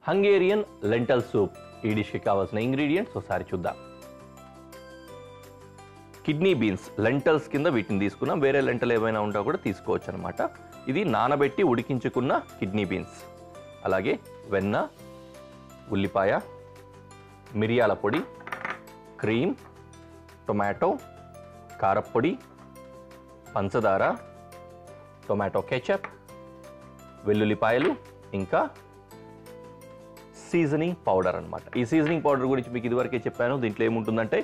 Hungarian lintel soup. ఈ డిష్కి కావాల్సిన ingredients ఒకసారి చూద్దాం. కిడ్నీ బీన్స్, లెంటల్స్ కింద వీటిని తీసుకున్నాం. వేరే లెంటల్ ఏమైనా ఉంటా కూడా తీసుకోవచ్చు అనమాట. ఇది నానబెట్టి ఉడికించుకున్న కిడ్నీ బీన్స్. అలాగే వెన్న, ఉల్లిపాయ, మిరియాల పొడి, క్రీమ్, టొమాటో, కారప్పొడి, పంచదార, టొమాటో కెచప్, వెల్లుల్లిపాయలు, ఇంకా సీజనింగ్ పౌడర్ అనమాట. ఈ సీజనింగ్ పౌడర్ గురించి మీకు ఇదివరకే చెప్పాను. దీంట్లో ఏముంటుందంటే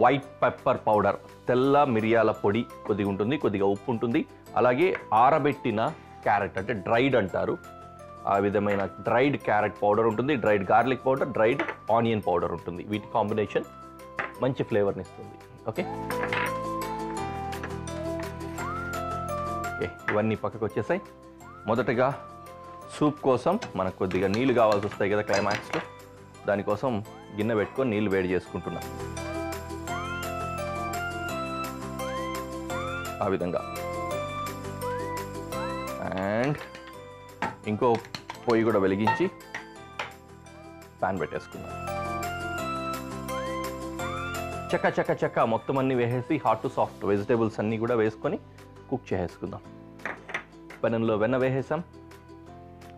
వైట్ పెప్పర్ పౌడర్, తెల్ల మిరియాల పొడి కొద్దిగా ఉంటుంది, కొద్దిగా ఉప్పు ఉంటుంది. అలాగే ఆరబెట్టిన క్యారెట్, అంటే డ్రైడ్ అంటారు, ఆ విధమైన డ్రైడ్ క్యారెట్ పౌడర్ ఉంటుంది, dried garlic powder, dried onion powder ఉంటుంది. వీటి కాంబినేషన్ మంచి ఫ్లేవర్ని ఇస్తుంది. ఓకే ఓకే, ఇవన్నీ పక్కకు వచ్చేసాయి. మొదటగా సూప్ కోసం మనకు కొద్దిగా నీళ్ళు కావాల్సి వస్తాయి కదా క్లైమాక్స్లో. దానికోసం గిన్నె పెట్టుకొని నీళ్ళు వేడి చేసుకుంటున్నాం. ఆ విధంగా. అండ్ ఇంకో పొయ్యి కూడా వెలిగించి ప్యాన్ పెట్టేసుకున్నాం. చక్క మొత్తం అన్నీ వేసేసి హాట్ టు సాఫ్ట్ వెజిటేబుల్స్ అన్నీ కూడా వేసుకొని కుక్ చేసేసుకుందాం. పెనంలో వెన్న వేసేసాం,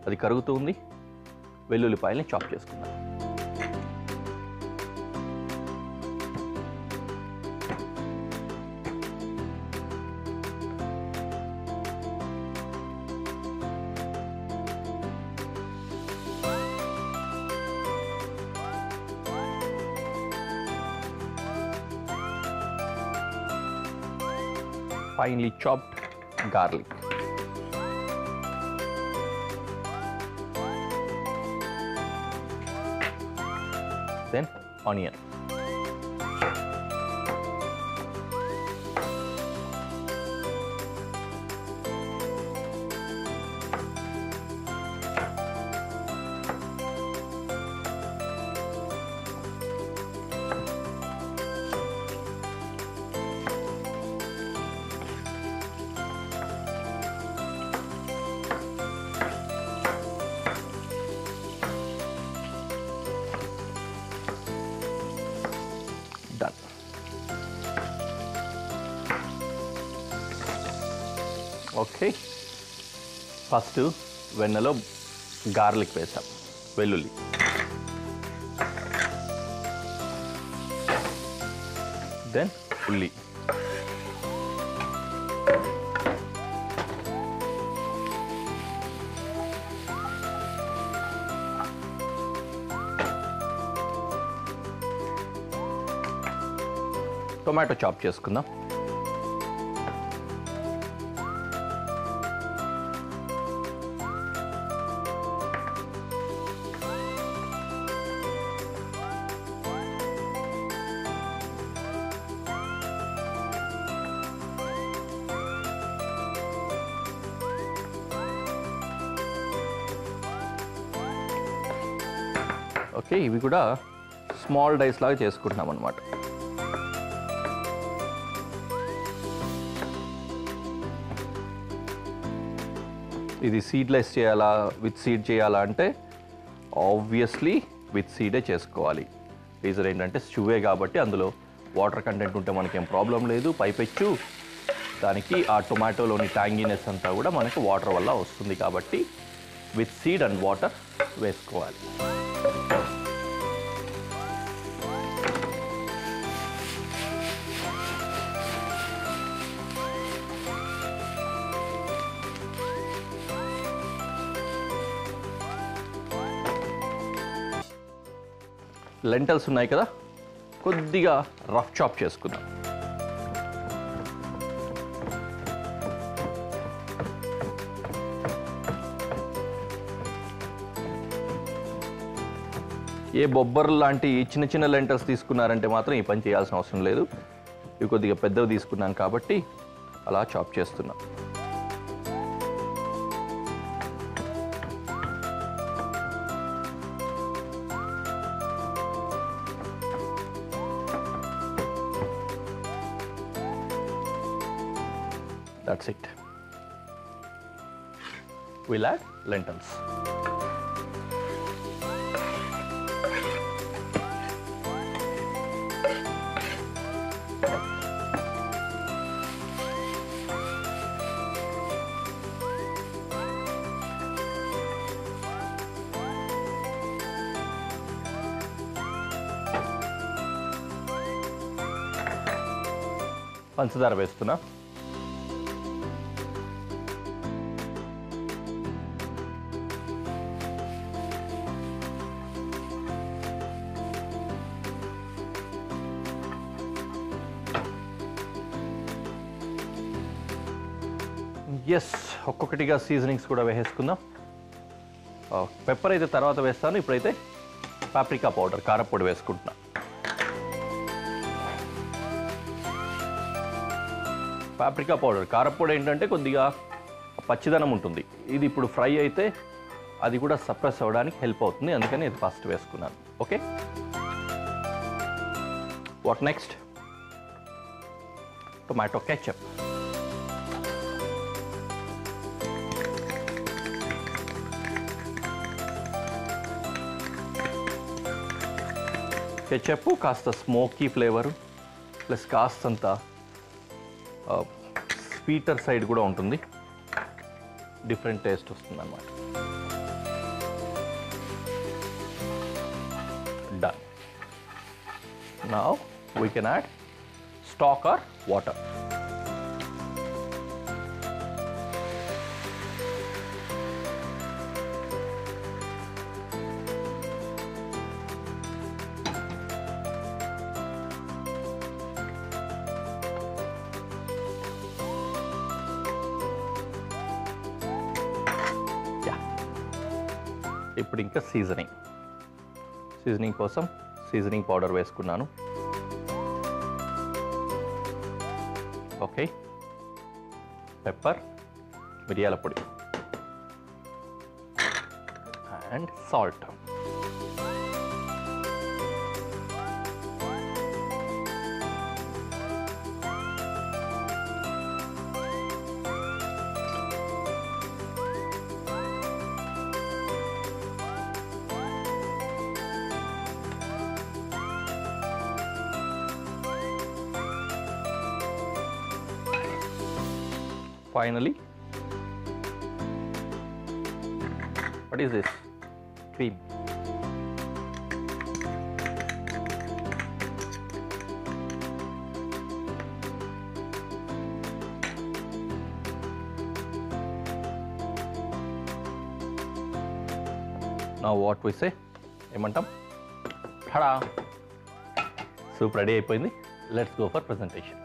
అది కరుగుతూ ఉంది. వెల్లుల్లిపాయల్ని చాప్ చేసుకుందాం. Finely chopped garlic. Then onion. Done. Okay, first వెన్నలో గార్లిక్ వేసాం, వెల్లుల్లి, దెన్ ఉల్లి, టొమాటో చాప్ చేసుకుందాం. ఓకే, ఇవి కూడా స్మాల్ డైస్ లాగా చేసుకుంటున్నాం అన్నమాట. ఇది సీడ్లెస్ చేయాలా, విత్ సీడ్ చేయాలా అంటే ఆబ్వియస్లీ విత్ సీడే చేసుకోవాలి. రీజన్ ఏంటంటే స్టూవే కాబట్టి అందులో వాటర్ కంటెంట్ ఉంటే మనకేం ప్రాబ్లం లేదు. పైపెచ్చు దానికి ఆ టొమాటోలోని ట్యాంగీనెస్ అంతా కూడా మనకు వాటర్ వల్ల వస్తుంది కాబట్టి విత్ సీడ్ అండ్ వాటర్ వేసుకోవాలి. లెంటల్స్ ఉన్నాయి కదా, కొద్దిగా రఫ్ చాప్ చేసుకుందాం. ఏ బొబ్బర్లు లాంటి చిన్న చిన్న లెంటల్స్ తీసుకున్నారంటే మాత్రం ఈ పని చేయాల్సిన అవసరం లేదు. ఇవి కొద్దిగా పెద్దవి తీసుకున్నాను కాబట్టి అలా చాప్ చేస్తున్నాం. That's it. We'll add lentils. పంచదార వేస్తున్నా. ఎస్, ఒక్కొక్కటిగా సీజనింగ్స్ కూడా వేసేసుకుందాం. పెప్పర్ అయితే తర్వాత వేస్తాను. ఇప్పుడైతే పాప్రికా పౌడర్, కారపొడి వేసుకుంటున్నా. పాప్రికా పౌడర్, కారపొడి ఏంటంటే కొద్దిగా పచ్చిదనం ఉంటుంది. ఇది ఇప్పుడు ఫ్రై అయితే అది కూడా సప్రెస్ అవ్వడానికి హెల్ప్ అవుతుంది, అందుకని ఇది ఫస్ట్ వేసుకున్నాను. Okay, what next? Tomato ketchup. Ketchup కాస్త స్మోకీ ఫ్లేవరు ప్లస్ కాస్తంత స్వీటర్ సైడ్ కూడా ఉంటుంది, డిఫరెంట్ టేస్ట్ వస్తుంది అన్నమాట. Done. Now we can add stock or water. ఇప్పుడు ఇంకా సీజనింగ్ కోసం సీజనింగ్ పౌడర్ వేసుకున్నాను. ఓకే, పెప్పర్, మిరియాల పొడి and salt. Finally, what is this? Cream. Now what we say? ఏమంటాం? ఠడా! సూప్ రెడీ అయిపోయింది. Let's go for presentation.